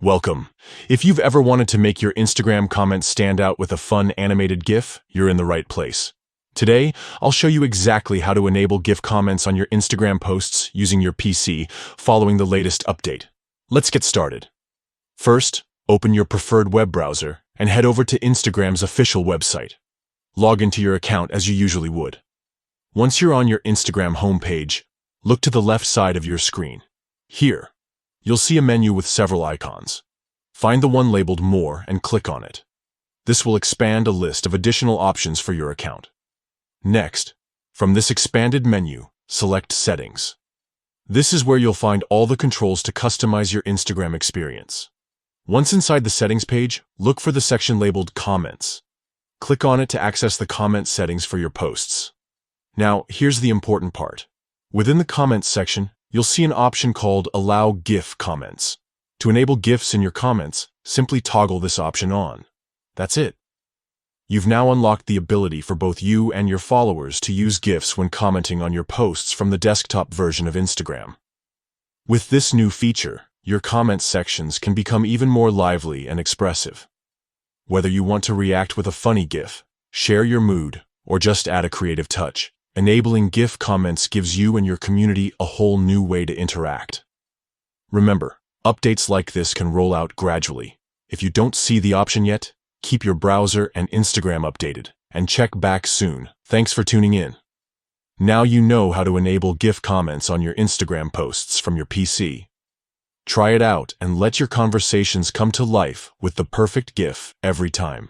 Welcome. If you've ever wanted to make your Instagram comments stand out with a fun animated GIF, you're in the right place. Today, I'll show you exactly how to enable GIF comments on your Instagram posts using your PC following the latest update. Let's get started. First, open your preferred web browser and head over to Instagram's official website. Log into your account as you usually would. Once you're on your Instagram homepage, look to the left side of your screen. Here, you'll see a menu with several icons. Find the one labeled More and click on it. This will expand a list of additional options for your account. Next, from this expanded menu, select Settings. This is where you'll find all the controls to customize your Instagram experience. Once inside the settings page, look for the section labeled Comments. Click on it to access the comment settings for your posts. Now, here's the important part. Within the Comments section, you'll see an option called Allow GIF comments. To enable GIFs in your comments, simply toggle this option on. That's it. You've now unlocked the ability for both you and your followers to use GIFs when commenting on your posts from the desktop version of Instagram. With this new feature, your comment sections can become even more lively and expressive. Whether you want to react with a funny GIF, share your mood, or just add a creative touch, enabling GIF comments gives you and your community a whole new way to interact. Remember, updates like this can roll out gradually. If you don't see the option yet, keep your browser and Instagram updated, and check back soon. Thanks for tuning in. Now you know how to enable GIF comments on your Instagram posts from your PC. Try it out and let your conversations come to life with the perfect GIF every time.